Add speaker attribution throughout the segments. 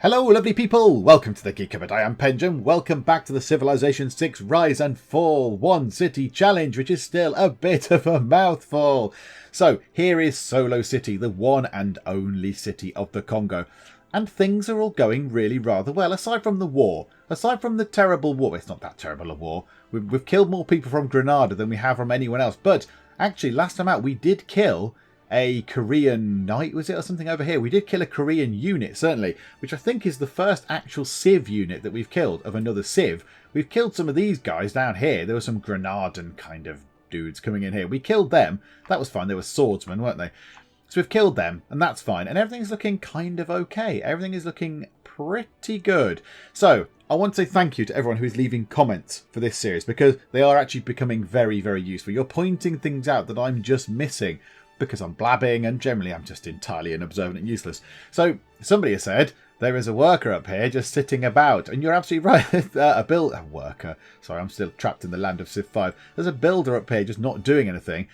Speaker 1: Hello lovely people, welcome to the Geek Cupboard. I am Penjum. Welcome back to the Civilization 6 Rise and Fall One City Challenge, which is still a bit of a mouthful. So here is Solo City, the one and only city of the Congo. And things are all going really rather well, aside from the war. Aside from the terrible war. It's not that terrible a war. We've killed more people from Grenada than we have from anyone else. But actually, last time out, we did kill a Korean knight, was it, or something over here? We did kill a Korean unit, certainly, which I think is the first actual civ unit that we've killed of another civ. We've killed some of these guys down here. There were some Grenadan kind of dudes coming in here. We killed them. That was fine. They were swordsmen, weren't they? So we've killed them, and that's fine. And everything's looking kind of okay. Everything is looking pretty good. So I want to say thank you to everyone who is leaving comments for this series, because they are actually becoming very, very useful. You're pointing things out that I'm just missing, because I'm blabbing and generally I'm just entirely unobservant and useless. So somebody has said there is a worker up here just sitting about, and you're absolutely right. A worker. Sorry, I'm still trapped in the land of Civ 5. There's a builder up here just not doing anything.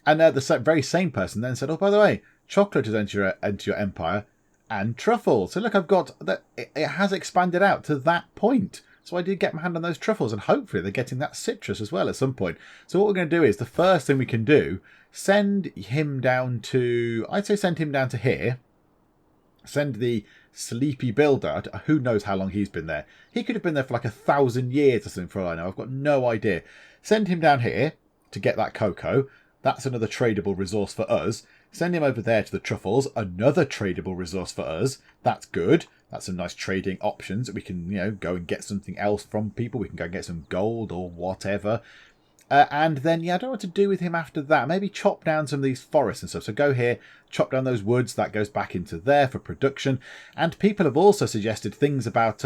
Speaker 1: And the very same person then said, oh, by the way, chocolate has entered your empire and truffles. So look, I've got that. It has expanded out to that point. So I did get my hand on those truffles, and hopefully they're getting that citrus as well at some point. So what we're going to do is, the first thing we can do, send him down to, I'd say send him down to here. Send the sleepy builder, who knows how long he's been there. He could have been there for like 1,000 years or something for all I know. I've got no idea. Send him down here to get that cocoa. That's another tradable resource for us. Send him over there to the truffles. Another tradable resource for us. That's good. That's some nice trading options. We can, go and get something else from people. We can go and get some gold or whatever. And then, I don't know what to do with him after that. Maybe chop down some of these forests and stuff. So go here, chop down those woods. That goes back into there for production. And people have also suggested things about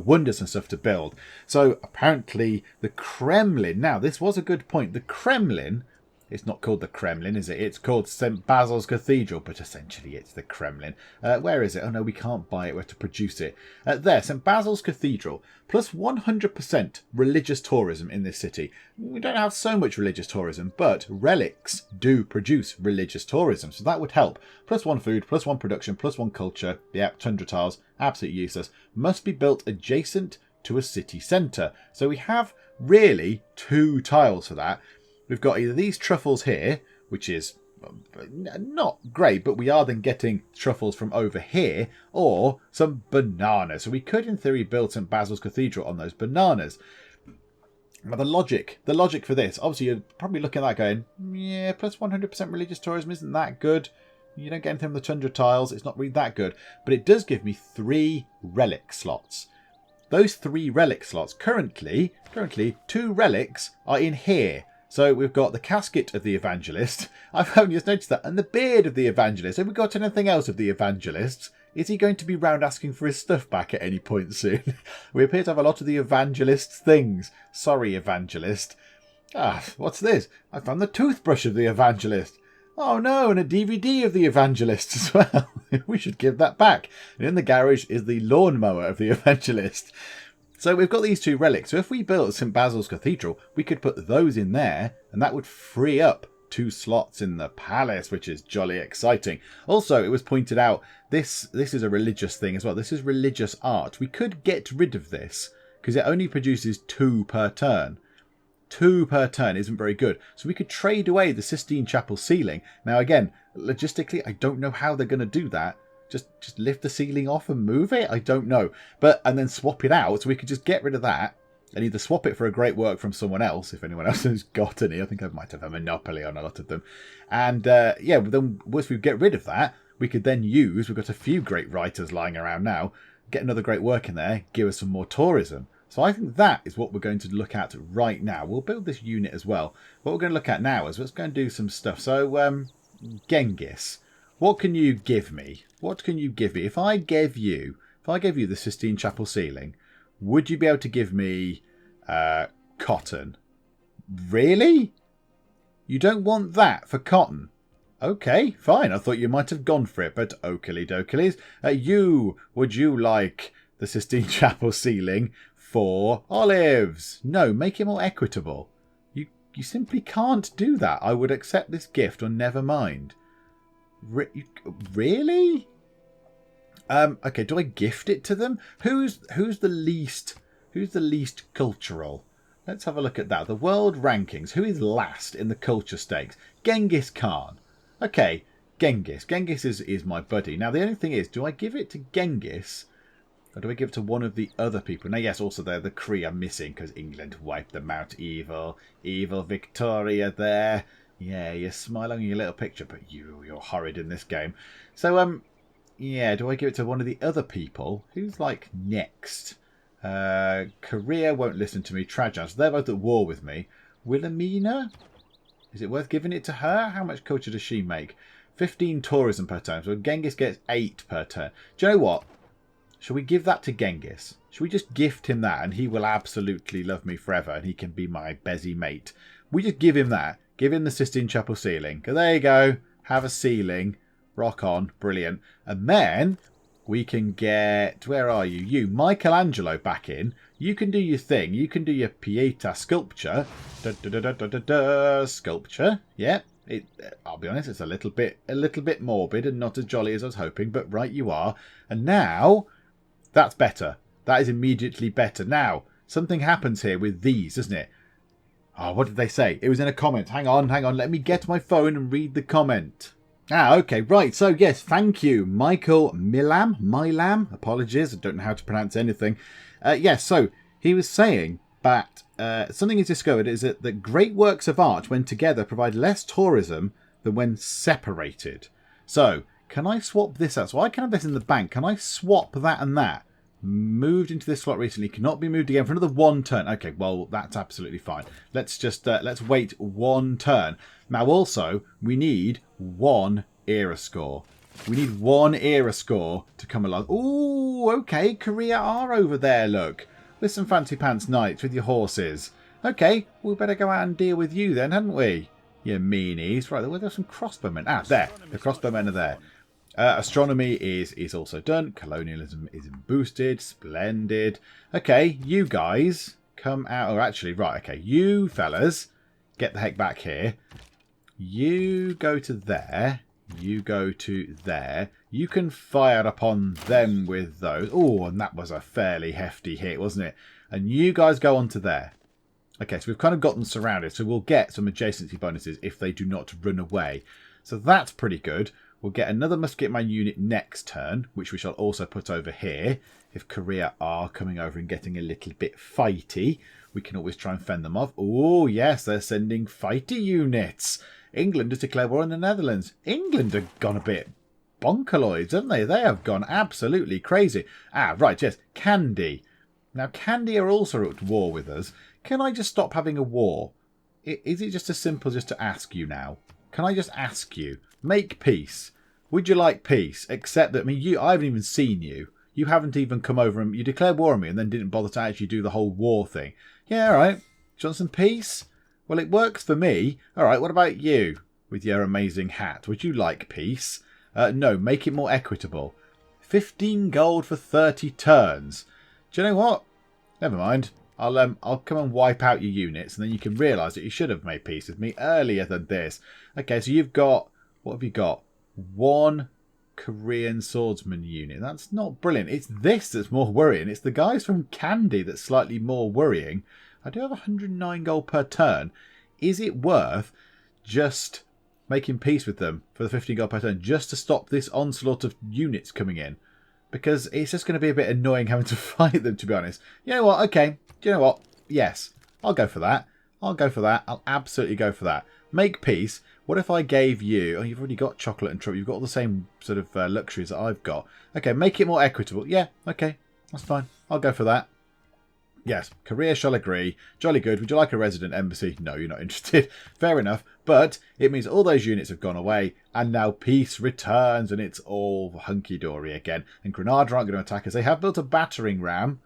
Speaker 1: wonders and stuff to build. So apparently the Kremlin. Now, this was a good point. The Kremlin. It's not called the Kremlin, is it? It's called St. Basil's Cathedral, but essentially it's the Kremlin. Where is it? Oh no, we can't buy it. We have to produce it. There, St. Basil's Cathedral, plus 100% religious tourism in this city. We don't have so much religious tourism, but relics do produce religious tourism, so that would help. Plus 1 food, plus 1 production, plus 1 culture. Yeah, tundra tiles, absolutely useless. Must be built adjacent to a city centre. So we have really 2 tiles for that. We've got either these truffles here, which is not great, but we are then getting truffles from over here, or some bananas. So we could, in theory, build St. Basil's Cathedral on those bananas. Now, the logic for this, obviously, you're probably looking at that going, yeah, plus 100% religious tourism isn't that good. You don't get anything from the tundra tiles. It's not really that good. But it does give me 3 relic slots. Those 3 relic slots, currently 2 relics are in here. So we've got the casket of the evangelist. I've only just noticed that. And the beard of the evangelist. Have we got anything else of the evangelist? Is he going to be round asking for his stuff back at any point soon? We appear to have a lot of the evangelist's things. Sorry, evangelist. What's this? I found the toothbrush of the evangelist. Oh no, and a DVD of the evangelist as well. We should give that back. And in the garage is the lawnmower of the evangelist. So we've got these 2 relics. So if we built St. Basil's Cathedral, we could put those in there, and that would free up 2 slots in the palace, which is jolly exciting. Also, it was pointed out, this is a religious thing as well. This is religious art. We could get rid of this, because it only produces 2 per turn. 2 per turn isn't very good. So we could trade away the Sistine Chapel ceiling. Now again, logistically, I don't know how they're going to do that. Just lift the ceiling off and move it? I don't know. And then swap it out, so we could just get rid of that and either swap it for a great work from someone else, if anyone else has got any. I think I might have a monopoly on a lot of them. And then once we get rid of that, we could then use, we've got a few great writers lying around now, get another great work in there, give us some more tourism. So I think that is what we're going to look at right now. We'll build this unit as well. What we're going to look at now is let's go and do some stuff. So, Genghis. What can you give me? What can you give me? If I gave you the Sistine Chapel ceiling, would you be able to give me cotton? Really? You don't want that for cotton? Okay, fine. I thought you might have gone for it, but oakley dokley's. Would you like the Sistine Chapel ceiling for olives? No, make it more equitable. You simply can't do that. I would accept this gift or never mind. Really? Okay, do I gift it to them? Who's the least cultural? Let's have a look at that. The world rankings. Who is last in the culture stakes? Genghis Khan. Okay, Genghis. Genghis is my buddy. Now, the only thing is, do I give it to Genghis or do I give it to one of the other people? Now, yes, also there, the Kree are missing because England wiped them out. Evil Victoria there. Yeah, you smile on your little picture, but you're horrid in this game. So, yeah, do I give it to one of the other people? Who's, like, next? Korea won't listen to me. Trajan, so they're both at war with me. Wilhelmina? Is it worth giving it to her? How much culture does she make? 15 tourism per turn. So Genghis gets 8 per turn. Do you know what? Shall we give that to Genghis? Shall we just gift him that and he will absolutely love me forever and he can be my busy mate? We just give him that. Give him the Sistine Chapel ceiling. There you go. Have a ceiling. Rock on. Brilliant. And then we can get... Where are you? You, Michelangelo, back in. You can do your thing. You can do your Pieta sculpture. Sculpture. Yeah. I'll be honest, it's a little bit morbid and not as jolly as I was hoping, but right you are. And now... That's better. That is immediately better. Now, something happens here with these, doesn't it? Oh, what did they say? It was in a comment. Hang on. Let me get my phone and read the comment. Ah, okay, right. So, yes, thank you, Michael Milam. Apologies, I don't know how to pronounce anything. Yes, so he was saying that something he's discovered is that great works of art, when together, provide less tourism than when separated. So, can I swap this out? So I can have this in the bank. Can I swap that and that? Moved into this slot recently. Cannot be moved again for another 1 turn. Okay, well, that's absolutely fine. Let's just, let's wait 1 turn. Now, also, we need 1 era score. We need 1 era score to come along. Ooh, okay, Korea are over there, look. With some fancy pants knights with your horses. Okay, we better go out and deal with you then, hadn't we? You meanies. Right, there's some crossbowmen. Ah, there. The crossbowmen are there. Astronomy is also done. Colonialism is boosted. Splendid. Okay, you guys come out. Or actually, right, okay. You fellas, get the heck back here. You go to there. You go to there. You can fire upon them with those. Oh, and that was a fairly hefty hit, wasn't it? And you guys go on to there. Okay, so we've kind of got them surrounded. So we'll get some adjacency bonuses if they do not run away. So that's pretty good. We'll get another musketman unit next turn, which we shall also put over here. If Korea are coming over and getting a little bit fighty, we can always try and fend them off. Oh, yes, they're sending fighty units. England has declared war on the Netherlands. England have gone a bit bonkaloids, haven't they? They have gone absolutely crazy. Ah, right, yes, Candy. Now, Candy are also at war with us. Can I just stop having a war? Is it just as simple just to ask you now? Can I just ask you? Make peace. Would you like peace? Except that, I mean, I haven't even seen you. You haven't even come over and you declared war on me and then didn't bother to actually do the whole war thing. Yeah, all right. Do you want some peace? Well, it works for me. All right, what about you with your amazing hat? Would you like peace? No, make it more equitable. 15 gold for 30 turns. Do you know what? Never mind. I'll come and wipe out your units and then you can realise that you should have made peace with me earlier than this. Okay, so you've got... What have you got? 1 Korean swordsman unit. That's not brilliant. It's this that's more worrying. It's the guys from Candy that's slightly more worrying. I do have 109 gold per turn. Is it worth just making peace with them for the 15 gold per turn just to stop this onslaught of units coming in? Because it's just going to be a bit annoying having to fight them, to be honest. You know what? Okay. Do you know what? Yes. I'll go for that. I'll absolutely go for that. Make peace. What if I gave you... Oh, you've already got chocolate and trouble. You've got all the same sort of luxuries that I've got. Okay, make it more equitable. Yeah, okay. That's fine. I'll go for that. Yes, Korea shall agree. Jolly good. Would you like a resident embassy? No, you're not interested. Fair enough. But it means all those units have gone away and now peace returns and it's all hunky-dory again. And Granada aren't going to attack us. They have built a battering ram.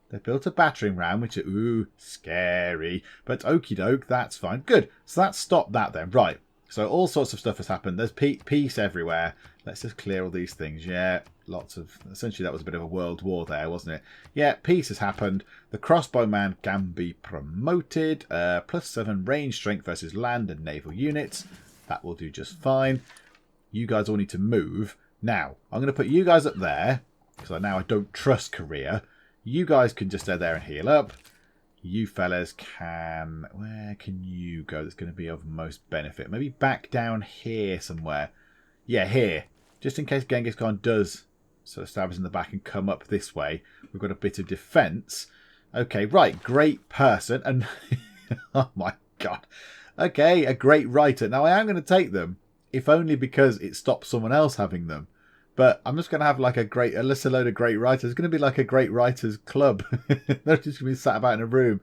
Speaker 1: They've built a battering ram, which is, ooh, scary. But okie doke, that's fine. Good. So that's stopped that then. Right. So all sorts of stuff has happened. There's peace everywhere. Let's just clear all these things. Yeah, lots of... Essentially, that was a bit of a world war there, wasn't it? Yeah, peace has happened. The crossbowman can be promoted. +7 range strength versus land and naval units. That will do just fine. You guys all need to move. Now, I'm going to put you guys up there. because now I don't trust Korea. You guys can just stay there and heal up. You fellas can... Where can you go that's going to be of most benefit? Maybe back down here somewhere. Yeah, here. Just in case Genghis Khan does sort of stab us in the back and come up this way. We've got a bit of defence. Okay, right. Great person. And... oh, my God. Okay, a great writer. Now, I am going to take them, if only because it stops someone else having them. But I'm just going to have like a load of great writers. It's going to be like a great writers club. They're just going to be sat about in a room.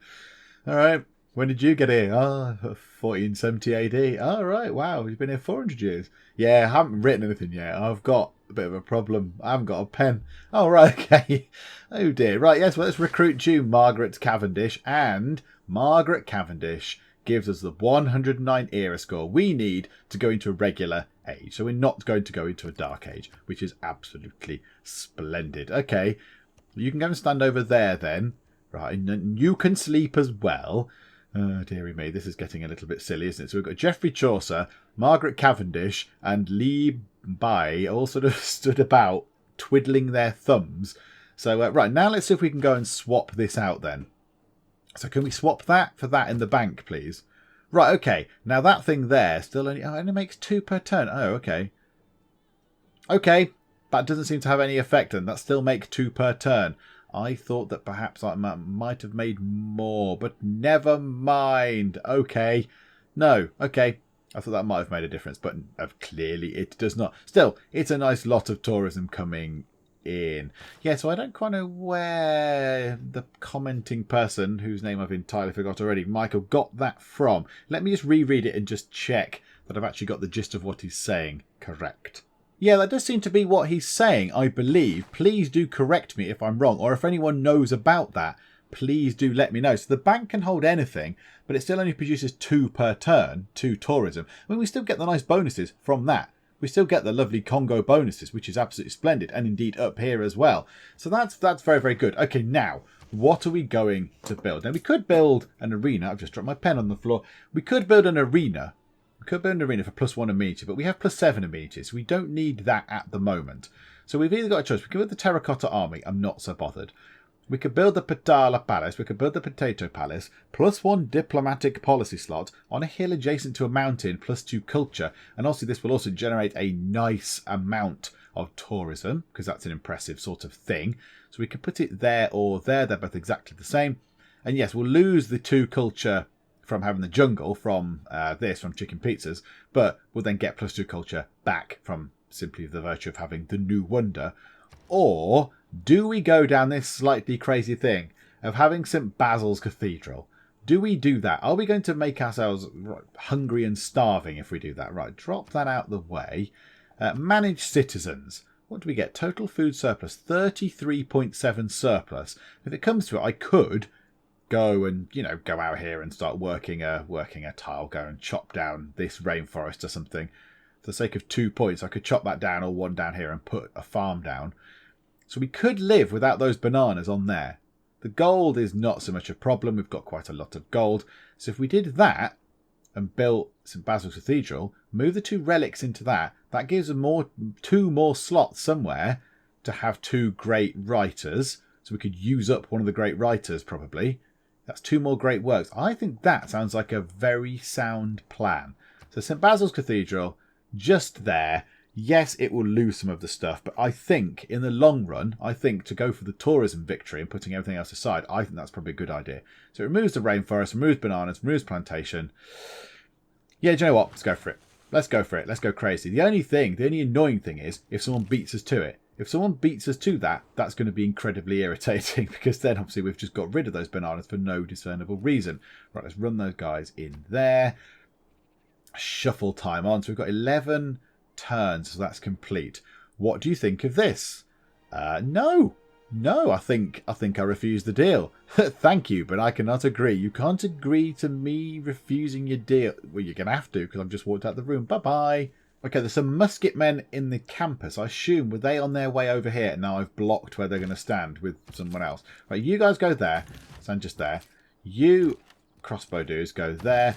Speaker 1: All right. When did you get here? Oh, 1470 AD. All right. Wow. You've been here 400 years. Yeah, I haven't written anything yet. I've got a bit of a problem. I haven't got a pen. Oh, right. Okay. Oh, dear. Right. Yes. Well, let's recruit you, Margaret Cavendish. And Margaret Cavendish gives us the 109 era score we need to go into a regular age. So we're not going to go into a dark age, which is absolutely splendid. Okay, you can go and stand over there then. Right, and you can sleep as well. Oh, dearie me, this is getting a little bit silly, isn't it? So we've got Geoffrey Chaucer, Margaret Cavendish, and Li Bai all sort of stood about twiddling their thumbs. So, right, now let's see if we can go and swap this out then. So can we swap that for that in the bank, please? Right, okay. Now that thing there still only makes 2 per turn. Oh, okay. Okay, that doesn't seem to have any effect then. That still makes 2 per turn. I thought that perhaps I might have made more, but never mind. Okay. No, okay. I thought that might have made a difference, but clearly it does not. Still, it's a nice lot of tourism coming in. Yeah, so I don't quite know where the commenting person, whose name I've entirely forgot already, Michael, got that from. Let me just reread it and just check that I've actually got the gist of what he's saying correct. Yeah, that does seem to be what he's saying, I believe. Please do correct me if I'm wrong, or if anyone knows about that, please do let me know. So the bank can hold anything, but it still only produces 2 per turn, 2 tourism. I mean, we still get the nice bonuses from that. We still get the lovely Kongo bonuses, which is absolutely splendid, and indeed up here as well. So that's very, very good. Okay, now, what are we going to build? Now, we could build an arena. I've just dropped my pen on the floor. We could build an arena. We could build an arena for +1 amenity, but we have +7 amenities. We don't need that at the moment. So we've either got a choice. We can build the Terracotta Army. I'm not so bothered. We could build the Patala Palace. We could build the Potato Palace. +1 diplomatic policy slot on a hill adjacent to a mountain. +2 culture. And also this will also generate a nice amount of tourism, because that's an impressive sort of thing. So we could put it there or there. They're both exactly the same. And yes, we'll lose the 2 culture from having the jungle from from chicken pizzas. But we'll then get +2 culture back from simply the virtue of having the new wonder. Or do we go down this slightly crazy thing of having St. Basil's Cathedral? Do we do that? Are we going to make ourselves hungry and starving if we do that? Right, drop that out the way. Manage citizens. What do we get? Total food surplus, 33.7 surplus. If it comes to it, I could go and, go out here and start working a tile, go and chop down this rainforest or something. For the sake of 2 points, I could chop that down or 1 down here and put a farm down. So we could live without those bananas on there. The gold is not so much a problem. We've got quite a lot of gold. So if we did that and built St. Basil's Cathedral, move the 2 relics into that, that gives us 2 more slots somewhere to have 2 great writers. So we could use up one of the great writers probably. That's 2 more great works. I think that sounds like a very sound plan. So St. Basil's Cathedral, just there. Yes, it will lose some of the stuff, but I think in the long run, to go for the tourism victory and putting everything else aside, I think that's probably a good idea. So it removes the rainforest, removes bananas, removes plantation. Yeah, do you know what? Let's go for it. Let's go for it. Let's go crazy. The only annoying thing is if someone beats us to it. If someone beats us to that, that's going to be incredibly irritating because then obviously we've just got rid of those bananas for no discernible reason. Right, let's run those guys in there. Shuffle time on. So we've got 11 turns, so that's complete. What do you think of this? No, I think I refuse the deal. Thank you, but I cannot agree. You can't agree to me refusing your deal. Well, you're gonna have to because I've just walked out the room. Bye bye. Okay, there's some musket men in the campus. I assume were they on their way over here? Now I've blocked where they're going to stand with someone else. Right, you guys go there. Stand just there. You crossbow dudes go there.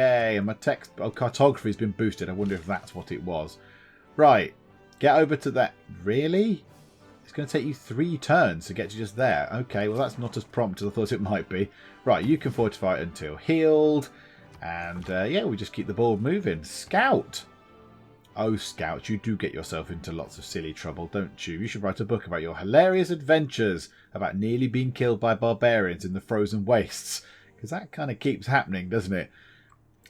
Speaker 1: Yay, and my cartography's been boosted. I wonder if that's what it was. Right, get over to that. Really? It's going to take you 3 turns to get to just there. Okay, well that's not as prompt as I thought it might be. Right, you can fortify until healed. And yeah, we just keep the ball moving. Scout! Oh, Scout, you do get yourself into lots of silly trouble, don't you? You should write a book about your hilarious adventures about nearly being killed by barbarians in the frozen wastes. Because that kind of keeps happening, doesn't it?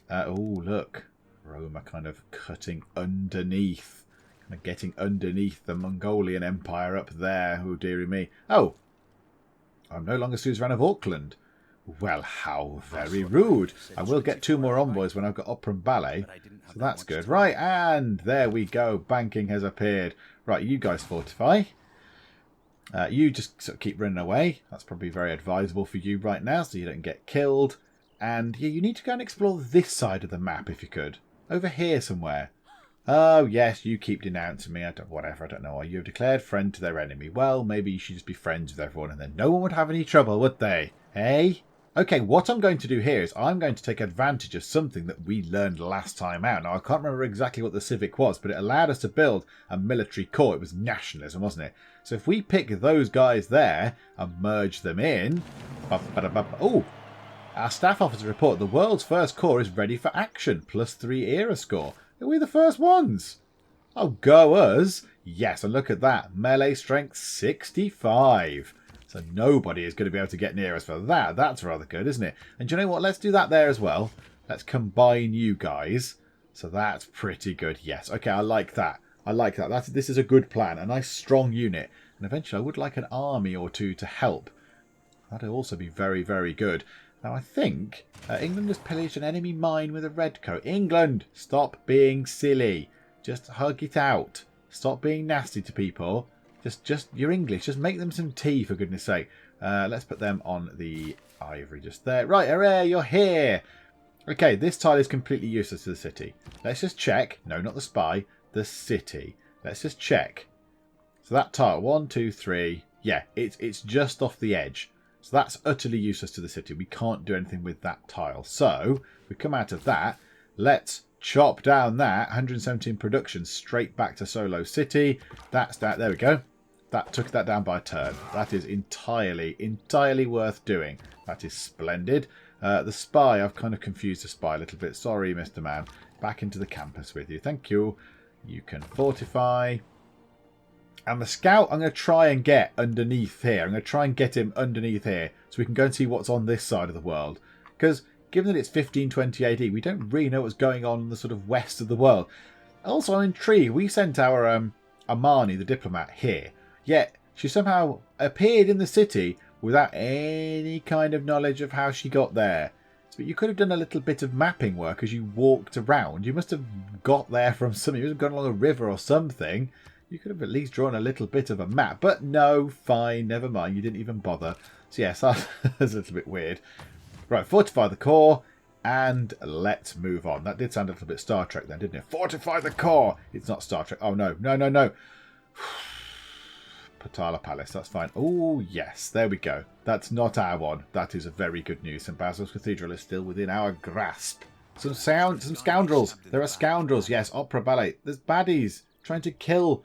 Speaker 1: Oh, look. Rome are kind of cutting underneath. Kind of getting underneath the Mongolian Empire up there. Oh, dearie me. Oh, I'm no longer suzerain of Auckland. Well, how very rude. I will get 2 more envoys when I've got opera and ballet. So that's good. Right, and there we go. Banking has appeared. Right, you guys fortify. You just sort of keep running away. That's probably very advisable for you right now so you don't get killed. And yeah, you need to go and explore this side of the map if you could. Over here somewhere. Oh, yes, you keep denouncing me. I don't know. You have declared friend to their enemy. Well, maybe you should just be friends with everyone and then no one would have any trouble, would they? Hey? Okay, what I'm going to do here is I'm going to take advantage of something that we learned last time out. Now, I can't remember exactly what the civic was, but it allowed us to build a military corps. It was nationalism, wasn't it? So if we pick those guys there and merge them in... Oh! Our staff officer report the world's first corps is ready for action. +3 era score. Are we the first ones? Oh, go us. Yes, and look at that. Melee strength 65. So nobody is going to be able to get near us for that. That's rather good, isn't it? And do you know what? Let's do that there as well. Let's combine you guys. So that's pretty good. Yes. Okay, I like that. I like that. This is a good plan. A nice strong unit. And eventually I would like an army or two to help. That'd also be very, very good. Now I think England has pillaged an enemy mine with a redcoat. England, stop being silly. Just hug it out. Stop being nasty to people. Just you're English. Just make them some tea, for goodness sake. Let's put them on the ivory just there. Right, hooray, you're here. Okay, this tile is completely useless to the city. Let's just check. No, not the spy. The city. Let's just check. So that tile, 1, 2, 3. Yeah, it's just off the edge. So that's utterly useless to the city. We can't do anything with that tile. So we come out of that. Let's chop down that 117 production straight back to Solo City. That's that. There we go. That took that down by a turn. That is entirely worth doing. That is splendid. The spy, I've kind of confused the spy a little bit. Sorry, Mr. Man. Back into the campus with you. Thank you. You can fortify. And the scout, I'm going to try and get underneath here. I'm going to try and get him underneath here so we can go and see what's on this side of the world. Because given that it's 1520 AD, we don't really know what's going on in the sort of west of the world. Also, I'm intrigued. We sent our Armani, the diplomat, here. Yet she somehow appeared in the city without any kind of knowledge of how she got there. But you could have done a little bit of mapping work as you walked around. You must have got there from something. You must have gone along a river or something. You could have at least drawn a little bit of a map. But no, fine, never mind. You didn't even bother. So yes, that's a little bit weird. Right, fortify the core. And let's move on. That did sound a little bit Star Trek then, didn't it? Fortify the core. It's not Star Trek. Oh, no. No, no, no. Potala Palace. That's fine. Oh, yes. There we go. That's not our one. That is a very good news. St. Basil's Cathedral is still within our grasp. Some scoundrels. There are scoundrels. Yes, opera ballet. There's baddies trying to kill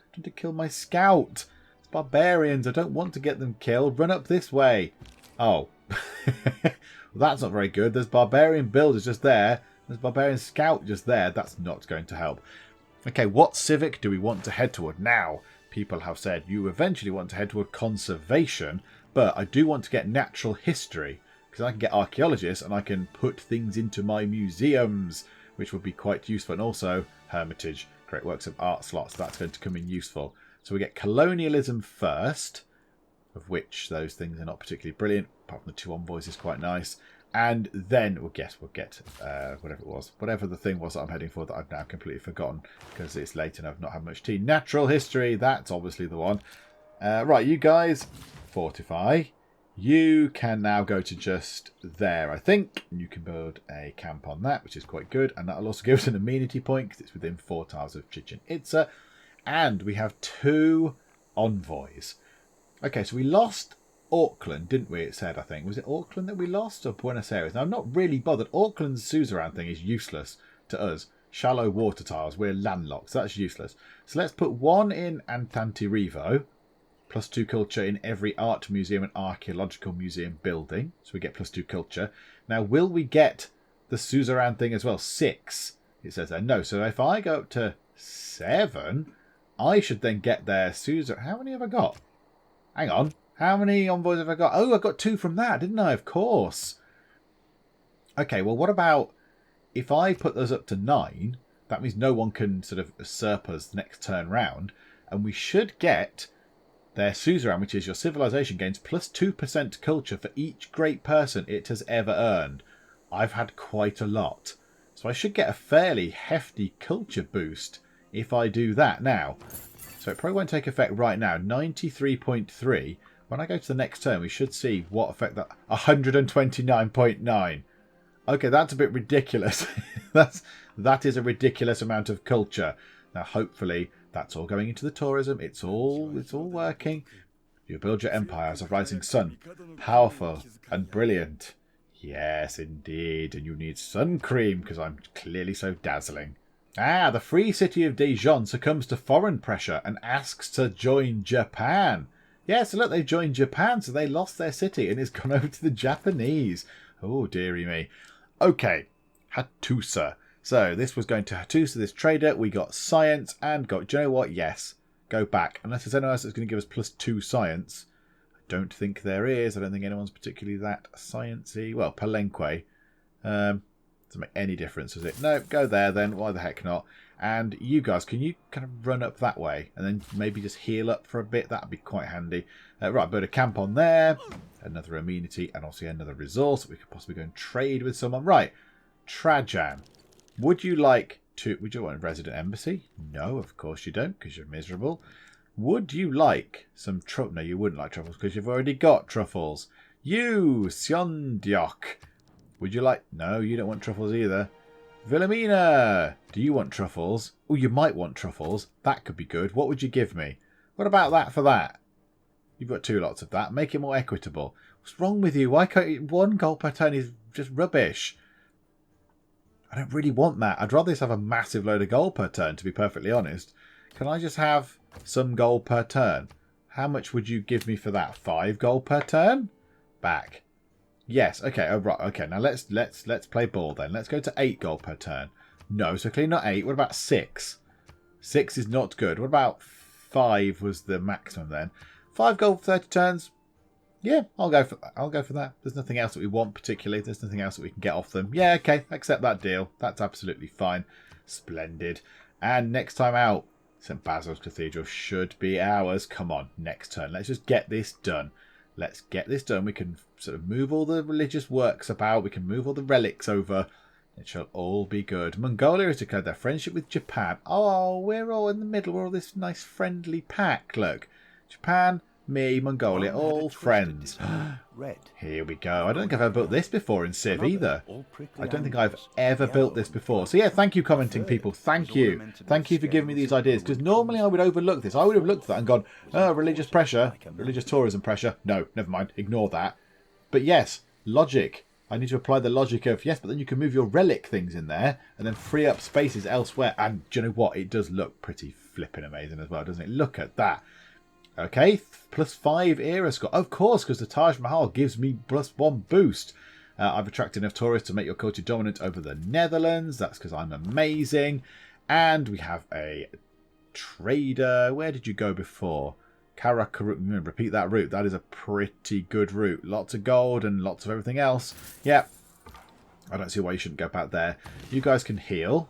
Speaker 1: my scout. It's barbarians. I don't want to get them killed. Run up this way. Oh. Well, that's not very good. There's barbarian builders just there. There's barbarian scout just there. That's not going to help. Okay, what civic do we want to head toward now? People have said you eventually want to head toward conservation, but I do want to get natural history because I can get archaeologists and I can put things into my museums, which would be quite useful. And also hermitage, great works of art slots. That's going to come in useful. So we get colonialism first, of which those things are not particularly brilliant. Apart from the 2 envoys is quite nice. And then, well, guess we'll get whatever it was. Whatever the thing was that I'm heading for that I've now completely forgotten because it's late and I've not had much tea. Natural history, that's obviously the one. Right, you guys, fortify. You can now go to just there, I think. And you can build a camp on that, which is quite good. And that'll also give us an amenity point because it's within 4 tiles of Chichen Itza. And we have 2 envoys. Okay, so we lost Auckland, didn't we? It said, I think. Was it Auckland that we lost or Buenos Aires? Now, I'm not really bothered. Auckland's suzerain thing is useless to us. Shallow water tiles. We're landlocked, so that's useless. So let's put 1 in Antananarivo, +2 culture in every art museum and archaeological museum building. So we get +2 culture. Now, will we get the suzerain thing as well? 6, it says there. No, so if I go up to 7. I should then get their suzerain. How many have I got? Hang on. How many envoys have I got? Oh, I got 2 from that, didn't I? Of course. Okay, well, what about if I put those up to 9? That means no one can sort of usurp us the next turn round. And we should get their suzerain, which is your civilization, gains plus 2% culture for each great person it has ever earned. I've had quite a lot. So I should get a fairly hefty culture boost if I do that now. So it probably won't take effect right now. 93.3. When I go to the next turn, we should see what effect that... 129.9. Okay, that's a bit ridiculous. That is a ridiculous amount of culture. Now, hopefully, that's all going into the tourism. It's all working. You build your empire as a rising sun. Powerful and brilliant. Yes, indeed. And you need sun cream because I'm clearly so dazzling. Ah, the free city of Dijon succumbs to foreign pressure and asks to join Japan. Yeah, so look, they joined Japan, so they lost their city and it's gone over to the Japanese. Oh, dearie me. Okay, Hattusa. So this was going to Hattusa, this trader. We got science and got... Do you know what? Yes. Go back. Unless there's anyone else that's going to give us plus 2 science. I don't think there is. I don't think anyone's particularly that sciencey. Well, Palenque. Doesn't make any difference, does it? No, go there then. Why the heck not? And you guys, can you kind of run up that way? And then maybe just heal up for a bit? That'd be quite handy. Right, build a camp on there. Another amenity and also another resource. We could possibly go and trade with someone. Right, Trajan. Would you like to... Would you want a resident embassy? No, of course you don't, because you're miserable. Would you like some truffles? No, you wouldn't like truffles, because you've already got truffles. You, Siondiok. Would you like... No, you don't want truffles either. Wilhelmina. Do you want truffles? Oh, you might want truffles. That could be good. What would you give me? What about that for that? You've got 2 lots of that. Make it more equitable. What's wrong with you? Why can't you... 1 gold per turn is just rubbish. I don't really want that. I'd rather just have a massive load of gold per turn, to be perfectly honest. Can I just have some gold per turn? How much would you give me for that? 5 gold per turn? Back. Yes. Okay. Oh, right. Okay. Now let's play ball then. Let's go to 8 gold per turn. No, so clearly not 8. What about 6? 6 is not good. What about 5 was the maximum then? 5 gold for 30 turns. Yeah, I'll go for that. I'll go for that. There's nothing else that we want particularly. There's nothing else that we can get off them. Yeah, okay. Accept that deal. That's absolutely fine. Splendid. And next time out, St. Basil's Cathedral should be ours. Come on, next turn. Let's just get this done. Let's get this done. We can sort of move all the religious works about. We can move all the relics over. It shall all be good. Mongolia has declared their friendship with Japan. Oh, we're all in the middle. We're all this nice friendly pack. Look. Japan, me, Mongolia, all friends. Here we go. I don't think I've ever built this before in Civ either. I don't think I've ever built this before. So yeah, thank you, commenting people. Thank you. Thank you for giving me these ideas. Because normally I would overlook this. I would have looked at that and gone, oh, religious pressure, religious tourism pressure. No, never mind. Ignore that. But yes, logic. I need to apply the logic of, yes, but then you can move your relic things in there and then free up spaces elsewhere. And do you know what? It does look pretty flipping amazing as well, doesn't it? Look at that. Okay, plus 5 era score. Of course, because the Taj Mahal gives me plus 1 boost. I've attracted enough tourists to make your culture dominant over the Netherlands. That's because I'm amazing. And we have a trader. Where did you go before? Karakorum. Repeat that route. That is a pretty good route. Lots of gold and lots of everything else. Yep. I don't see why you shouldn't go back there. You guys can heal.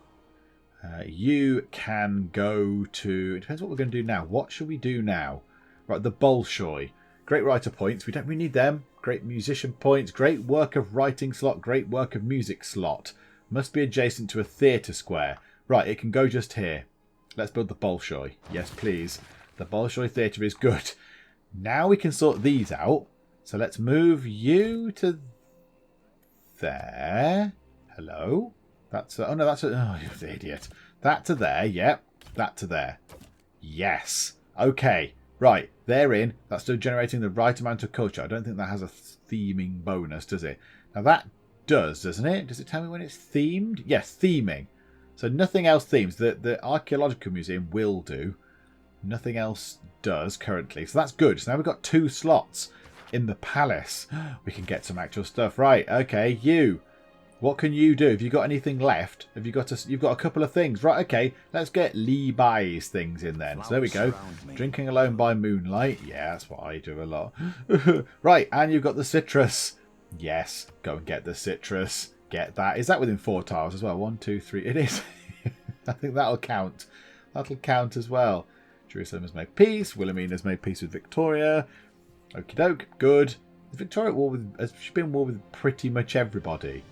Speaker 1: You can go to... It depends what we're going to do now. What should we do now? Right, the Bolshoi. Great writer points. We don't really need them. Great musician points. Great work of writing slot. Great work of music slot. Must be adjacent to a theatre square. Right, it can go just here. Let's build the Bolshoi. Yes, please. The Bolshoi Theatre is good. Now we can sort these out. So let's move you to there. Hello? That's... oh, no, that's... oh, you idiot. That to there. Yep. That to there. Yes. Okay. Right, they're in. That's still generating the right amount of culture. I don't think that has a theming bonus, does it? Now that does, doesn't it? Does it tell me when it's themed? Yes, theming. So nothing else themes. The Archaeological Museum will do. Nothing else does currently. So that's good. So now we've got 2 slots in the palace. We can get some actual stuff. Right, okay, you. What can you do? Have you got anything left? Have you got you've got a couple of things. Right, okay. Let's get Levi's things in then. So there we go. Drinking alone by moonlight. Yeah, that's what I do a lot. Right, and you've got the citrus. Yes, go and get the citrus. Get that. Is that within 4 tiles as well? 1, 2, 3. It is. I think that'll count. That'll count as well. Jerusalem has made peace. Wilhelmina has made peace with Victoria. Okie doke. Good. Has Victoria at war with? Has she been at war with pretty much everybody?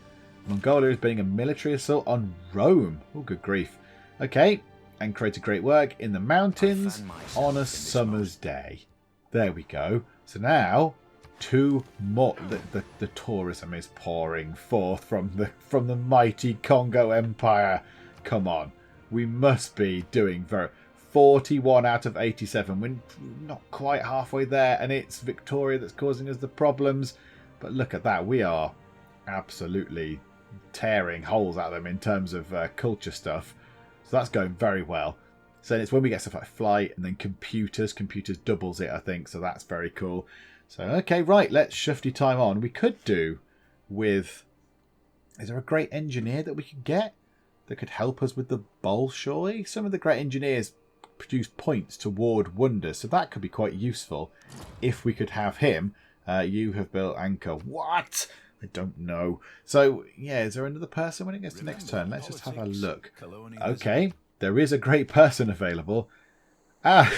Speaker 1: Mongolia is being a military assault on Rome. Oh, good grief. Okay. And create a great work in the mountains on a summer's day. There we go. So now, 2 more. The tourism is pouring forth from the mighty Kongo Empire. Come on. We must be doing 41 out of 87. We're not quite halfway there. And it's Victoria that's causing us the problems. But look at that. We are absolutely tearing holes out of them in terms of culture stuff. So that's going very well. So it's when we get stuff like flight and then computers doubles it, I think. So that's very cool. So okay, right, let's shifty time on. We could do with, is there a great engineer that we could get that could help us with the Bolshoi? Some of the great engineers produce points toward wonders, so that could be quite useful if we could have him. You have built anchor. What? I don't know. So, yeah, is there another person when it gets to next turn? Let's just have a look. Okay, there is a great person available. Ah,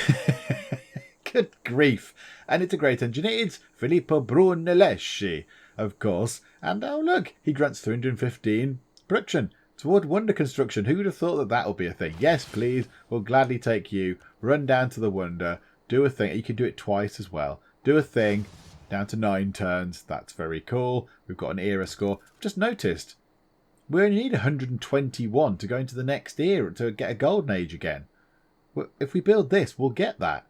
Speaker 1: good grief. And it's a great engineer. It's Filippo Brunelleschi, of course. And oh, look, he grants 315 production toward wonder construction. Who would have thought that that would be a thing? Yes, please. We'll gladly take you. Run down to the wonder. Do a thing. You can do it twice as well. Do a thing. Down to 9 turns. That's very cool. We've got an era score. Just noticed we only need 121 to go into the next era to get a golden age again. If we build this, we'll get that.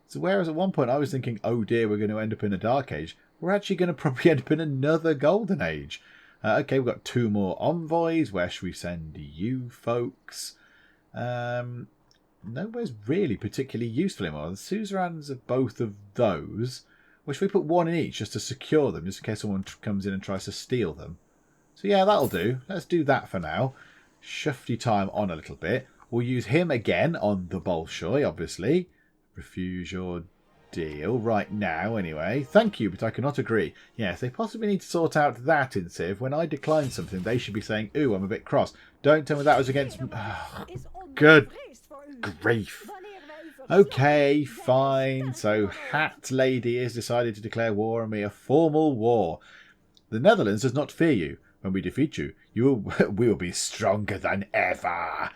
Speaker 1: So whereas at one point I was thinking, oh dear, we're going to end up in a dark age, we're actually going to probably end up in another golden age. Okay, we've got 2 more envoys. Where should we send you folks? Nowhere's really particularly useful anymore. The suzerains of both of those. Well, should we put 1 in each just to secure them, just in case someone comes in and tries to steal them? So yeah, that'll do. Let's do that for now. Shifty time on a little bit. We'll use him again on the Bolshoi, obviously. Refuse your deal right now, anyway. Thank you, but I cannot agree. Yes, they possibly need to sort out that in Civ. When I decline something, they should be saying, ooh, I'm a bit cross. Don't tell me that was against... Oh, good grief. Okay, fine. So Hat Lady has decided to declare war on me, a formal war. The Netherlands does not fear you. When we defeat you, we will be stronger than ever.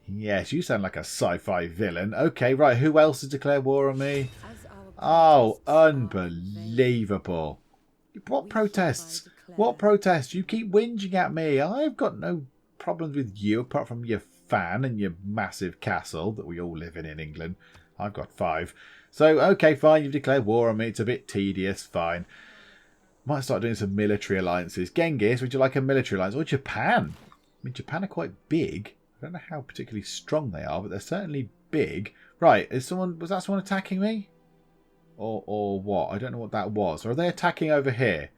Speaker 1: Yes, you sound like a sci-fi villain. Okay, right, who else has declared war on me? Oh, unbelievable. What protests? What protests? You keep whinging at me. I've got no problems with you apart from your fan and your massive castle that we all live in England. I've got 5. So, okay, fine, you've declared war on me. It's a bit tedious, fine. Might start doing some military alliances. Genghis, would you like a military alliance? Or Japan? I mean, Japan are quite big. I don't know how particularly strong they are, but they're certainly big. Right, was that someone attacking me? Or what? I don't know what that was. Or are they attacking over here?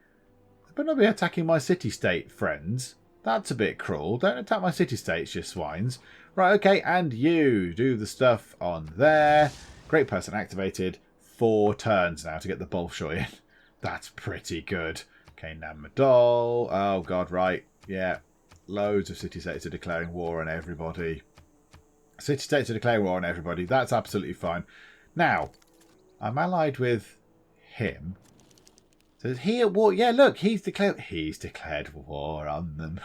Speaker 1: They better not be attacking my city-state, friends. That's a bit cruel. Don't attack my city-states, you swines. Right, okay, and you do the stuff on there. Great person activated. 4 turns now to get the Bolshoi in. That's pretty good. Okay, Namadol. Oh, God, right. Yeah. Loads of city-states are declaring war on everybody. City-states are declaring war on everybody. That's absolutely fine. Now, I'm allied with him. So is he at war? Yeah, look, he's declared war on them.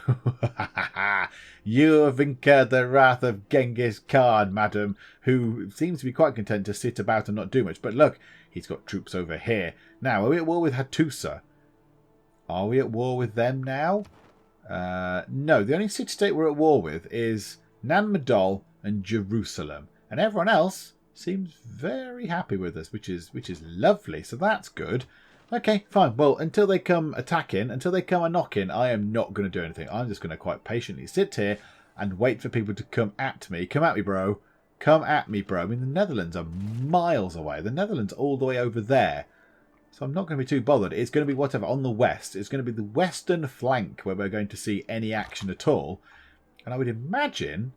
Speaker 1: You have incurred the wrath of Genghis Khan, madam, who seems to be quite content to sit about and not do much. But look, he's got troops over here. Now, are we at war with Hattusa? Are we at war with them now? No, the only city-state we're at war with is Nanmadol and Jerusalem. And everyone else seems very happy with us, which is lovely. So that's good. Okay, fine. Well, until they come attacking, until they come a knocking, I am not going to do anything. I'm just going to quite patiently sit here and wait for people to come at me. Come at me, bro. Come at me, bro. I mean, the Netherlands are miles away. The Netherlands all the way over there. So I'm not going to be too bothered. It's going to be whatever on the west. It's going to be the western flank where we're going to see any action at all. And I would imagine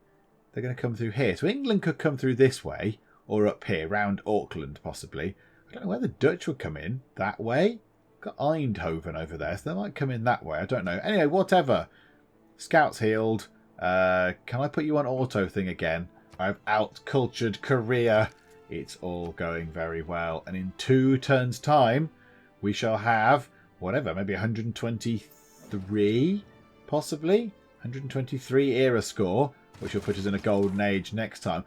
Speaker 1: they're going to come through here. So England could come through this way or up here, round Auckland possibly. I don't know where the Dutch would come in. That way? Got Eindhoven over there, so they might come in that way. I don't know. Anyway, whatever. Scouts healed. Can I put you on auto thing again? I've out-cultured Korea. It's all going very well. And in 2 turns' time, we shall have, whatever, maybe 123, possibly? 123 era score, which will put us in a golden age next time.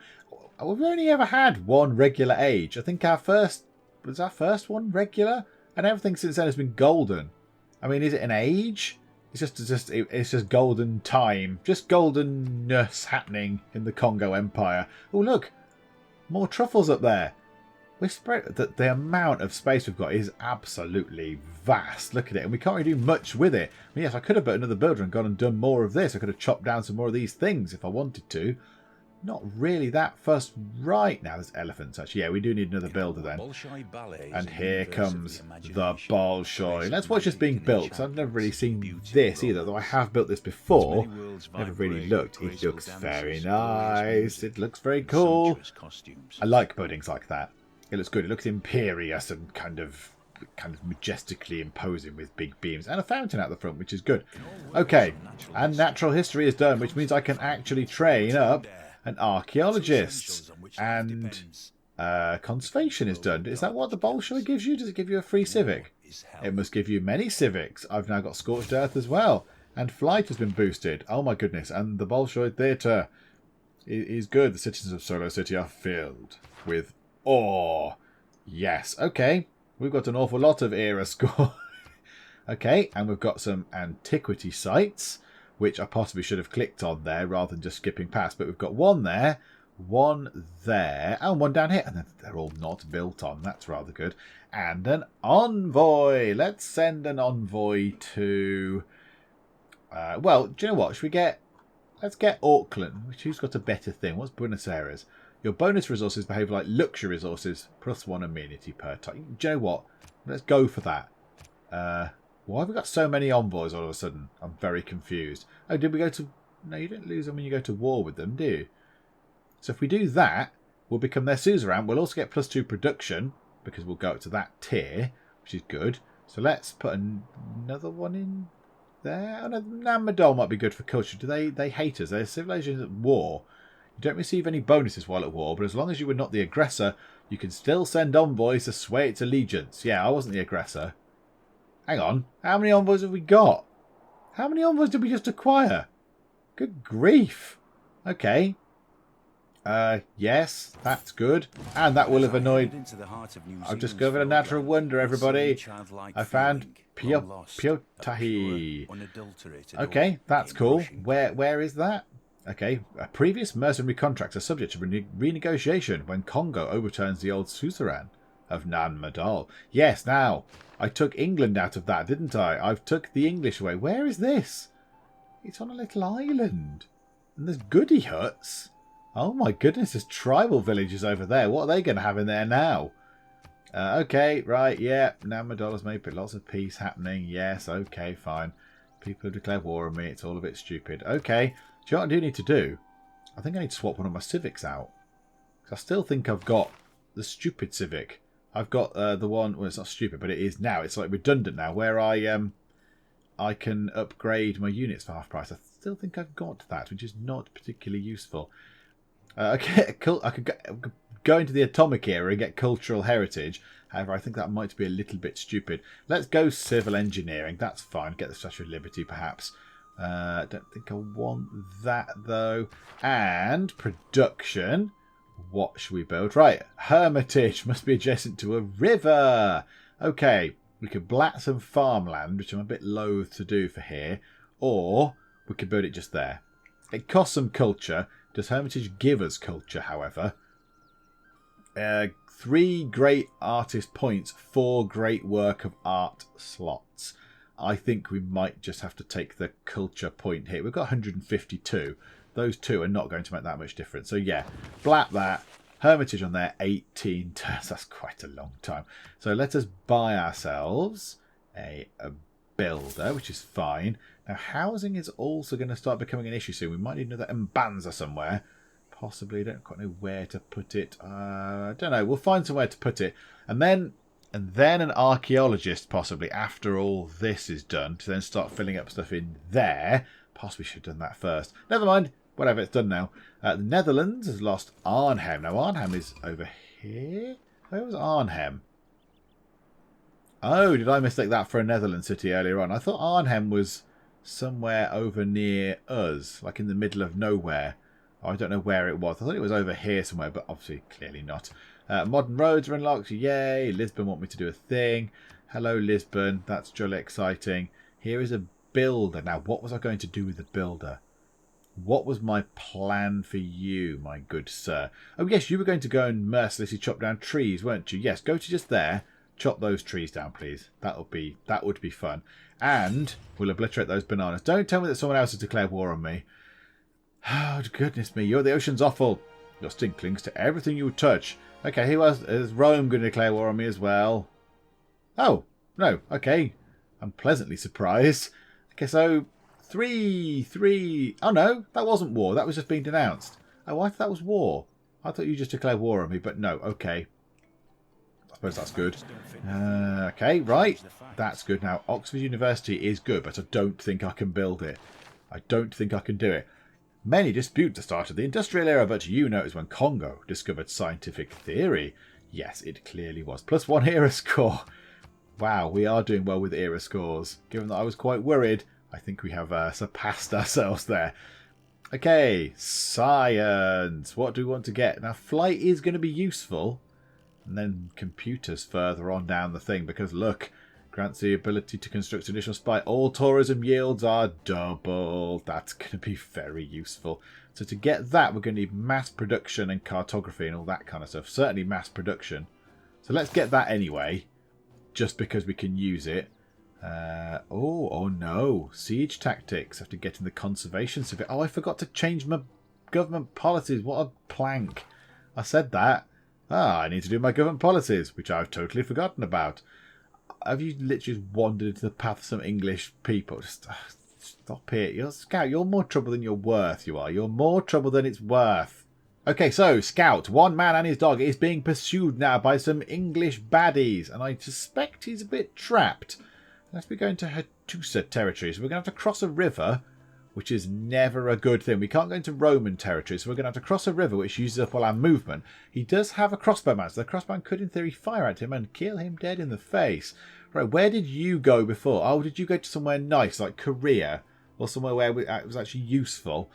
Speaker 1: We've only ever had one regular age. I think our first one regular? And everything since then has been golden. I mean, is it an age? It's just golden time. Just goldenness happening in the Kongo Empire. Oh, look. More truffles up there. We spread the amount of space we've got is absolutely vast. Look at it. And we can't really do much with it. I mean, yes, I could have put another builder and gone and done more of this. I could have chopped down some more of these things if I wanted to. Not really that fussed right now. There's elephants, actually. Yeah, we do need another builder then. And here comes the Bolshoi. Let's watch this being built. I've never really seen this either, though I have built this before. Never really looked. It looks very nice. It looks very cool. I like buildings like that. It looks good. It looks imperious and kind of majestically imposing with big beams and a fountain out the front, which is good. Okay, and natural history is done, which means I can actually train up an archaeologist, and conservation is done. Is that what the Bolshoi gives you? Does it give you a free civic? It must give you many civics. I've now got scorched earth as well, and flight has been boosted. Oh my goodness! And the Bolshoi Theatre is good. The citizens of Solo City are filled with awe. Yes. Okay, we've got an awful lot of era score. Okay, and we've got some antiquity sites, which I possibly should have clicked on there rather than just skipping past. But we've got one there, one there, and one down here. And they're all not built on. That's rather good. And an envoy. Let's send an envoy to... well, do you know what? Should we get... Let's get Auckland. Who's got a better thing? What's Buenos Aires? Your bonus resources behave like luxury resources. +1 amenity per time. Do you know what? Let's go for that. Why have we got so many envoys all of a sudden? I'm very confused. Oh, did we go to... No, you don't lose them when you go to war with them, do you? So if we do that, we'll become their suzerain. We'll also get +2 production, because we'll go up to that tier, which is good. So let's put another one in there. Oh, no, Namadol might be good for culture. Do they hate us? They're civilizations at war. You don't receive any bonuses while at war, but as long as you were not the aggressor, you can still send envoys to sway its allegiance. Yeah, I wasn't the aggressor. Hang on, how many envoys have we got? How many envoys did we just acquire? Good grief. Okay. Yes, that's good. And that will have annoyed... I've discovered a natural wonder, everybody. I found Piotahi. Okay, that's cool. Where is that? Okay, previous mercenary contracts are subject to renegotiation when Kongo overturns the old suzerain of Nan Madol. Yes, now... I took England out of that, didn't I? I've took the English away. Where is this? It's on a little island. And there's goody huts. Oh my goodness, there's tribal villages over there. What are they going to have in there now? Okay, right, yeah. Now my dollars made, but lots of peace happening. Yes, okay, fine. People have declared war on me. It's all a bit stupid. Okay, do you know what I do need to do? I think I need to swap one of my civics out. Because I still think I've got the stupid civic. I've got the one, well, it's not stupid, but it is now. It's like redundant now, where I can upgrade my units for half price. I still think I've got that, which is not particularly useful. Okay, I could go into the atomic era and get cultural heritage. However, I think that might be a little bit stupid. Let's go civil engineering. That's fine. Get the Statue of Liberty, perhaps. Don't think I want that, though. And production... What should we build? Right, Hermitage must be adjacent to a river. Okay, we could blat some farmland, which I'm a bit loath to do for here, or we could build it just there. It costs some culture. Does Hermitage give us culture, however? 3 great artist points, 4 great work of art slots. I think we might just have to take the culture point here. We've got 152. Those two are not going to make that much difference. So yeah, blat that. Hermitage on there, 18 turns. That's quite a long time. So let us buy ourselves a builder, which is fine. Now, housing is also going to start becoming an issue soon. We might need another Mbanza somewhere. Possibly. Don't quite know where to put it. I don't know. We'll find somewhere to put it. And then an archaeologist, possibly, after all this is done, to then start filling up stuff in there. Possibly should have done that first. Never mind. Whatever, it's done now. The Netherlands has lost Arnhem. Now, Arnhem is over here. Where was Arnhem? Oh, did I mistake that for a Netherlands city earlier on? I thought Arnhem was somewhere over near us, like in the middle of nowhere. Oh, I don't know where it was. I thought it was over here somewhere, but obviously, clearly not. Modern roads are unlocked. Yay. Lisbon want me to do a thing. Hello, Lisbon. That's jolly exciting. Here is a builder. Now, what was I going to do with the builder? What was my plan for you, my good sir? Oh, yes, you were going to go and mercilessly chop down trees, weren't you? Yes, go to just there. Chop those trees down, please. That would be fun. And we'll obliterate those bananas. Don't tell me that someone else has declared war on me. Oh, goodness me. You're the ocean's offal. Your stink clings to everything you touch. Okay, who else? Is Rome going to declare war on me as well? Oh, no. Okay. I'm pleasantly surprised. Okay, so three. Oh, no. That wasn't war. That was just being denounced. Oh, I thought that was war. I thought you just declared war on me, but no. Okay. I suppose that's good. Okay, right. That's good. Now, Oxford University is good, but I don't think I can build it. I don't think I can do it. Many dispute the start of the industrial era, but you know it was when Kongo discovered scientific theory. Yes, it clearly was. +1 era score. Wow, we are doing well with era scores. Given that I was quite worried, I think we have surpassed ourselves there. Okay, science. What do we want to get? Now, flight is going to be useful. And then computers further on down the thing, because look, grants the ability to construct additional spy. All tourism yields are doubled. That's going to be very useful. So to get that, we're going to need mass production and cartography and all that kind of stuff. Certainly mass production. So let's get that anyway, just because we can use it. Oh no. Siege tactics. I have to get in the conservation civic. Oh, I forgot to change my government policies. What a plank. I said that. I need to do my government policies, which I've totally forgotten about. Have you literally wandered into the path of some English people? Just stop it. You're Scout. You're more trouble than you're worth, you are. You're more trouble than it's worth. Okay, so Scout, one man and his dog, is being pursued now by some English baddies, and I suspect he's a bit trapped. Unless we go into Hattusa territory, so we're going to have to cross a river, which is never a good thing. We can't go into Roman territory, so we're going to have to cross a river, which uses up all our movement. He does have a crossbowman, so the crossbowman could, in theory, fire at him and kill him dead in the face. Right, where did you go before? Oh, did you go to somewhere nice, like Korea, or somewhere where it was actually useful?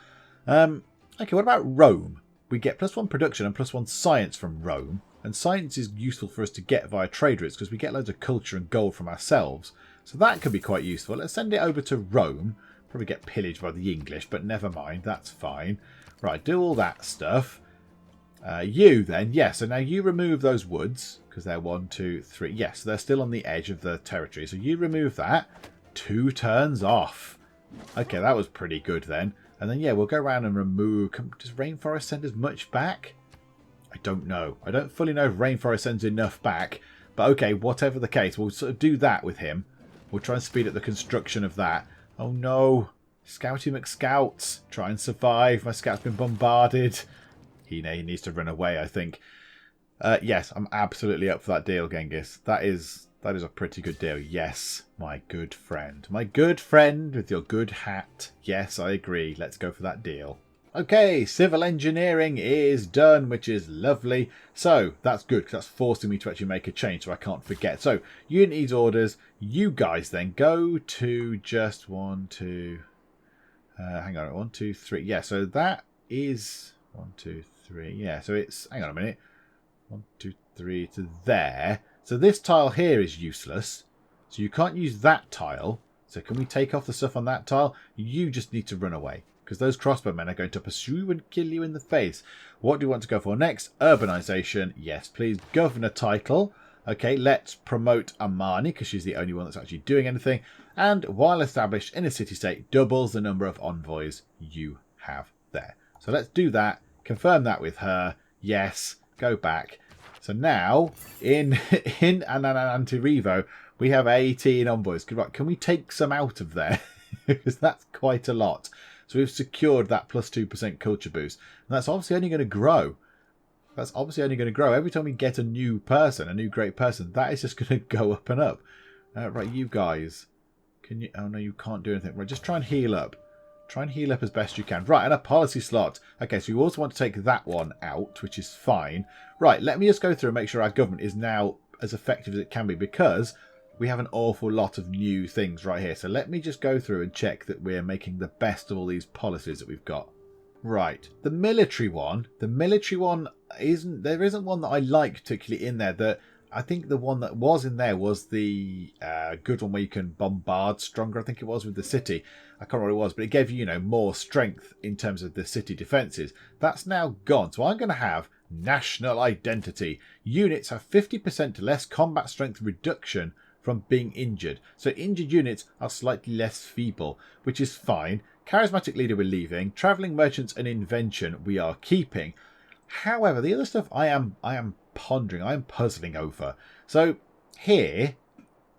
Speaker 1: Okay, what about Rome? We get +1 production and +1 science from Rome, and science is useful for us to get via trade routes, because we get loads of culture and gold from ourselves. So that could be quite useful. Let's send it over to Rome. Probably get pillaged by the English, but never mind, that's fine. Right, do all that stuff. You then, yes, so now you remove those woods, because they're 1, 2, 3. Yes, they're still on the edge of the territory, so you remove that. 2 turns off. Okay, that was pretty good then. And then, yeah, we'll go around and remove... Does Rainforest send as much back? I don't know. I don't fully know if Rainforest sends enough back, but okay, whatever the case, we'll sort of do that with him. We'll try and speed up the construction of that. Oh no, Scouty McScouts, try and survive. My scout's been bombarded. He needs to run away, I think. Yes, I'm absolutely up for that deal, Genghis. That is a pretty good deal. Yes, my good friend. My good friend with your good hat. Yes, I agree. Let's go for that deal. Okay, civil engineering is done, which is lovely. So that's good, because that's forcing me to actually make a change so I can't forget. So unit needs orders. You guys then go to just 1, 2... hang on, 1, 2, 3. Yeah, so that is 1, 2, 3. Yeah, so it's... Hang on a minute. 1, 2, 3 to there. So this tile here is useless. So you can't use that tile. So can we take off the stuff on that tile? You just need to run away, because those crossbowmen are going to pursue you and kill you in the face. What do you want to go for next? Urbanisation. Yes, please. Governor title. Okay, let's promote Amani, because she's the only one that's actually doing anything. And while established in a city-state, doubles the number of envoys you have there. So let's do that. Confirm that with her. Yes. Go back. So now, in Antananarivo, we have 18 envoys. Right, can we take some out of there? Because that's quite a lot. So we've secured that plus 2% culture boost. And that's obviously only going to grow. That's obviously only going to grow. Every time we get a new person, a new great person, that is just going to go up and up. Right, you guys. Can you... Oh, no, you can't do anything. Right, just try and heal up. Try and heal up as best you can. Right, and a policy slot. Okay, so you also want to take that one out, which is fine. Right, let me just go through and make sure our government is now as effective as it can be, because we have an awful lot of new things right here. So let me just go through and check that we're making the best of all these policies that we've got. Right, the military one isn't... There isn't one that I like particularly in there. That I think the one that was in there was the good one where you can bombard stronger, I think it was, with the city. I can't remember what it was, but it gave you, you know, more strength in terms of the city defences. That's now gone. So I'm going to have national identity. Units have 50% less combat strength reduction from being injured. So injured units are slightly less feeble, which is fine. Charismatic leader we're leaving. Travelling merchants and invention we are keeping. However, the other stuff I am pondering, I am puzzling over. So here,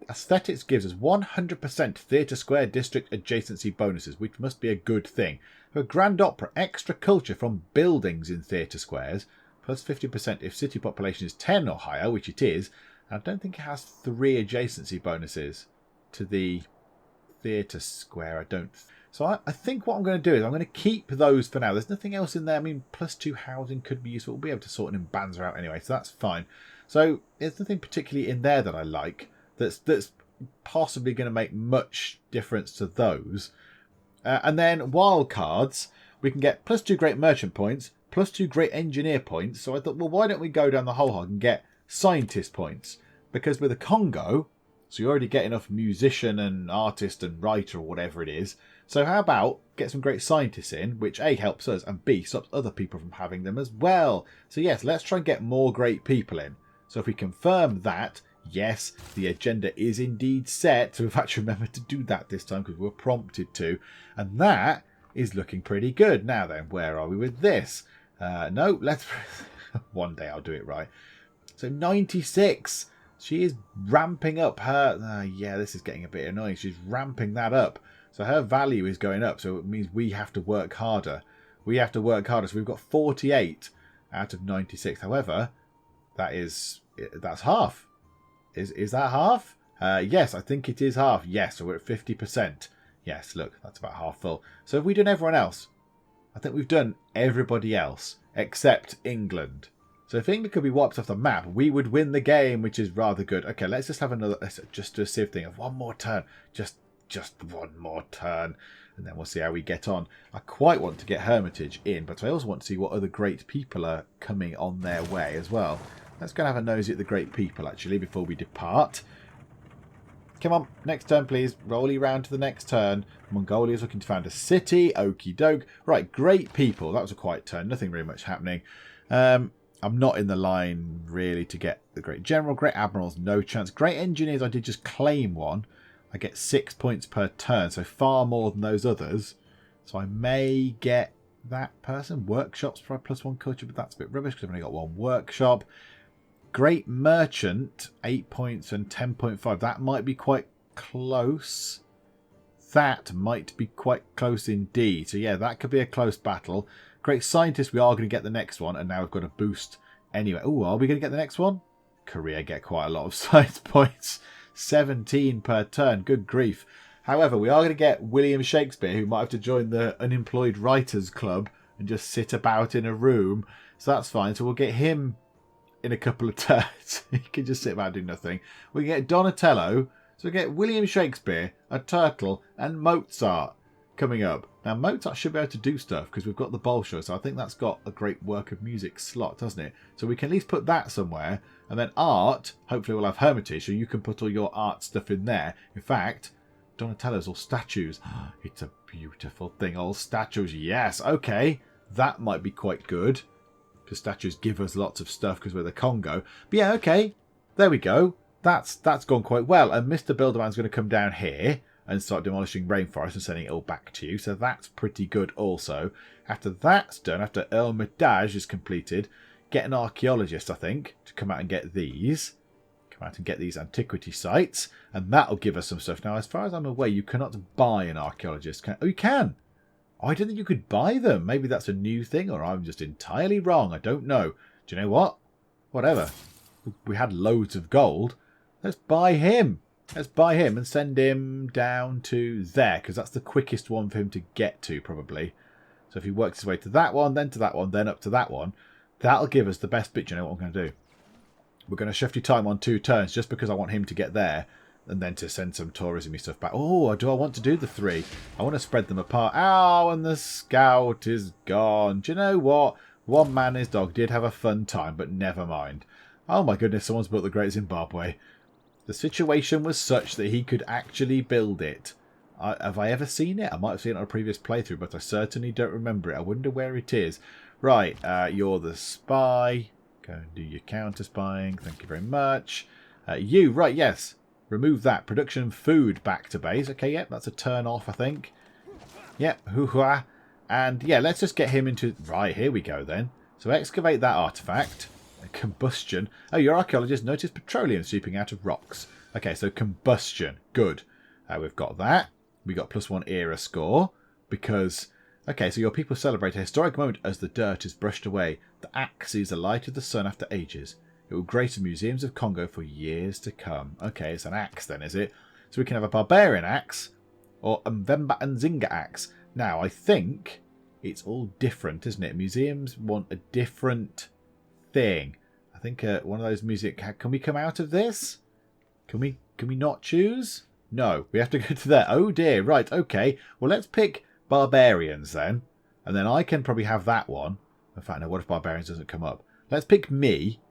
Speaker 1: aesthetics gives us 100% theatre square district adjacency bonuses, which must be a good thing. For Grand Opera, extra culture from buildings in theatre squares, plus 50% if city population is 10 or higher, which it is. And I don't think it has 3 adjacency bonuses to the theatre square. I don't. So I think what I'm going to do is I'm going to keep those for now. There's nothing else in there. I mean, plus 2 housing could be useful. We'll be able to sort in Banzer out anyway, so that's fine. So there's nothing particularly in there that I like that's possibly going to make much difference to those. And then wild cards, we can get plus 2 great merchant points, plus 2 great engineer points. So I thought, well, why don't we go down the whole hog and get scientist points? Because with a Kongo, so you already get enough musician and artist and writer or whatever it is. So how about get some great scientists in, which A, helps us, and B, stops other people from having them as well. So yes, let's try and get more great people in. So if we confirm that, yes, the agenda is indeed set. So we've actually remembered to do that this time because we were prompted to. And that is looking pretty good. Now then, where are we with this? No, let's... One day I'll do it right. So 96. She is ramping up her... yeah, this is getting a bit annoying. She's ramping that up. So her value is going up. So it means we have to work harder. We have to work harder. So we've got 48 out of 96. However, that's half. Is that half? Yes, I think it is half. Yes, so we're at 50%. Yes, look, that's about half full. So have we done everyone else? I think we've done everybody else except England. So if England could be wiped off the map, we would win the game, which is rather good. Okay, let's just have another, let's just do a civ thing of one more turn. Just one more turn. And then we'll see how we get on. I quite want to get Hermitage in, but I also want to see what other great people are coming on their way as well. Let's go and have a nosy at the great people, actually, before we depart. Come on, next turn, please. Rolly round to the next turn. Mongolia is looking to found a city. Okie doke. Right, great people. That was a quiet turn. Nothing really much happening. I'm not in the line, really, to get the Great General. Great Admirals, no chance. Great Engineers, I did just claim one. I get 6 points per turn, so far more than those others. So I may get that person. Workshops for +1 culture, but that's a bit rubbish because I've only got 1 workshop. Great Merchant, 8 points and 10.5. That might be quite close. That might be quite close indeed. So yeah, that could be a close battle. Great Scientist, we are going to get the next one, and now we've got a boost anyway. Oh, are we going to get the next one? Korea get quite a lot of science points. 17 per turn. Good grief. However, we are going to get William Shakespeare, who might have to join the Unemployed Writers Club and just sit about in a room. So that's fine. So we'll get him in a couple of turns. He can just sit about and do nothing. We can get Donatello. So we get William Shakespeare, a turtle, and Mozart coming up. Now, Mozart should be able to do stuff because we've got the Bolshoi, so I think that's got a great work of music slot, doesn't it? So we can at least put that somewhere. And then art, hopefully we'll have Hermitage, so you can put all your art stuff in there. In fact, Donatello's all statues. It's a beautiful thing, all statues. Yes, okay, that might be quite good. Because statues give us lots of stuff because we're the Kongo. But yeah, okay, there we go. That's gone quite well. And Mr. Builderman's going to come down here and start demolishing rainforest and sending it all back to you. So that's pretty good also. After that's done, after Ermitage is completed, get an archaeologist, I think, to come out and get these. Come out and get these antiquity sites. And that'll give us some stuff. Now, as far as I'm aware, you cannot buy an archaeologist. Oh, you can. Oh, I didn't think you could buy them. Maybe that's a new thing, or I'm just entirely wrong. I don't know. Do you know what? Whatever. We had loads of gold. Let's buy him. Let's buy him and send him down to there, because that's the quickest one for him to get to, probably. So if he works his way to that one, then to that one, then up to that one, that'll give us the best bit. You know what I'm going to do? We're going to shift your time on 2 turns just because I want him to get there and then to send some tourism-y stuff back. Oh, do I want to do the 3? I want to spread them apart. Ow, and the scout is gone. Do you know what? One man and his dog did have a fun time, but never mind. Oh my goodness, someone's built the Great Zimbabwe. The situation was such that he could actually build it. Have I ever seen it? I might have seen it on a previous playthrough, but I certainly don't remember it. I wonder where it is. Right, you're the spy. Go and do your counter spying. Thank you very much. You, right, yes. Remove that. Production food back to base. Okay, yep, that's a turn off, I think. Yep, hoo-ha. And yeah, let's just get him into... Right, here we go then. So excavate that artifact. Combustion. Oh, your archaeologist noticed petroleum seeping out of rocks. Okay, so combustion. Good. We've got that. We got +1 era score. Because... Okay, so your people celebrate a historic moment as the dirt is brushed away. The axe sees the light of the sun after ages. It will grace the museums of Congo for years to come. Okay, it's an axe then, is it? So we can have a barbarian axe or a Mvemba and Zinga axe. Now, I think it's all different, isn't it? Museums want a different thing. I think one of those music... Can we come out of this? Can we not choose? No, we have to go to there. Oh dear, right, okay. Well, let's pick barbarians then. And then I can probably have that one. In fact, no, what if barbarians doesn't come up? Let's pick me.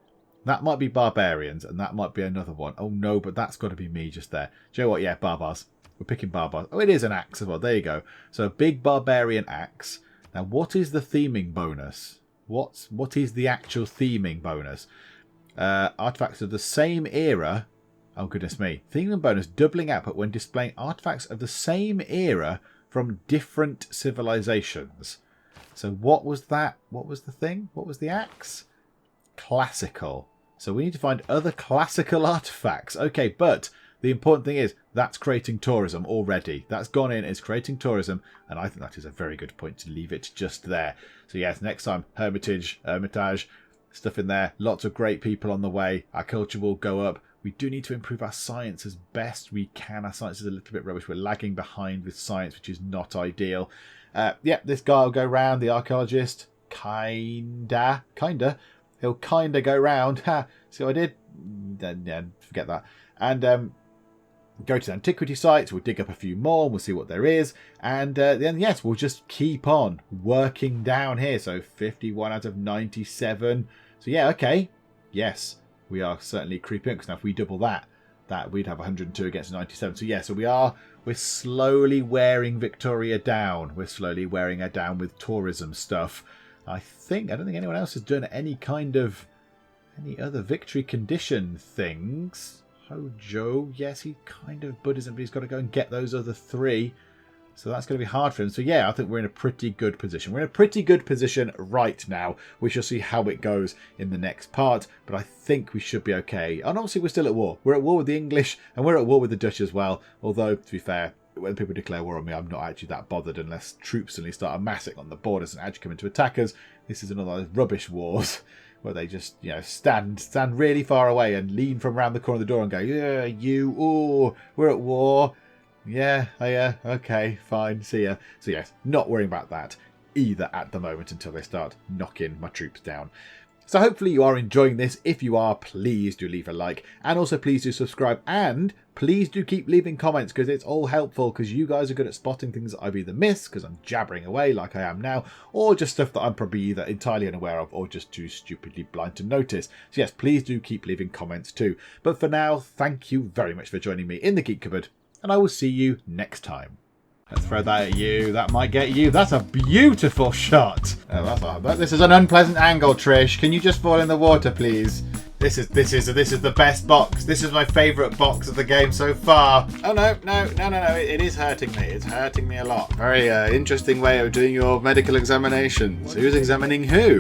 Speaker 1: That might be barbarians, and that might be another one. Oh no, but that's got to be me just there. Do you know what? Yeah, barbars. We're picking barbars. Oh, it is an axe as well. There you go. So a big barbarian axe. Now, what is the theming bonus? What is the actual theming bonus? Artifacts of the same era. Oh, goodness me. Theming bonus, doubling output when displaying artifacts of the same era from different civilizations. So what was that? What was the thing? What was the axe? Classical. So we need to find other classical artifacts. Okay, but the important thing is that's creating tourism already. That's gone in, it's creating tourism, and I think that is a very good point to leave it just there. So yes, next time, Hermitage, stuff in there. Lots of great people on the way. Our culture will go up. We do need to improve our science as best we can. Our science is a little bit rubbish. We're lagging behind with science, which is not ideal. Yeah, this guy will go round, the archaeologist. Kinda. He'll kinda go round. Ha! See what I did? Yeah, forget that. And go to the antiquity sites. We'll dig up a few more. We'll see what there is. And then, yes, we'll just keep on working down here. So 51 out of 97. So yeah, okay. Yes, we are certainly creeping up. Because now if we double that we'd have 102 against 97. So yeah, so we're slowly wearing Victoria down. We're slowly wearing her down with tourism stuff. I don't think anyone else has done any other victory condition things. Hojo, yes, he kind of Buddhism, but he's got to go and get those other 3. So that's going to be hard for him. So yeah, I think we're in a pretty good position. We're in a pretty good position right now. We shall see how it goes in the next part, but I think we should be okay. And obviously we're still at war. We're at war with the English, and we're at war with the Dutch as well. Although, to be fair, when people declare war on me, I'm not actually that bothered unless troops suddenly start amassing on the borders and actually come in to attack us. This is another of those rubbish wars where they just, stand really far away and lean from around the corner of the door and go, yeah, we're at war. Yeah, okay, fine, see ya. So yes, not worrying about that either at the moment until they start knocking my troops down. So hopefully you are enjoying this. If you are, please do leave a like. And also please do subscribe. And please do keep leaving comments because it's all helpful because you guys are good at spotting things that I've either missed because I'm jabbering away like I am now, or just stuff that I'm probably either entirely unaware of or just too stupidly blind to notice. So yes, please do keep leaving comments too. But for now, thank you very much for joining me in the Geek Cupboard, and I will see you next time. Let's throw that at you. That might get you. That's a beautiful shot. This is an unpleasant angle, Trish. Can you just fall in the water, please? This is the best box. This is my favourite box of the game so far. Oh no! It is hurting me. It's hurting me a lot. Very interesting way of doing your medical examinations. Who's examining who?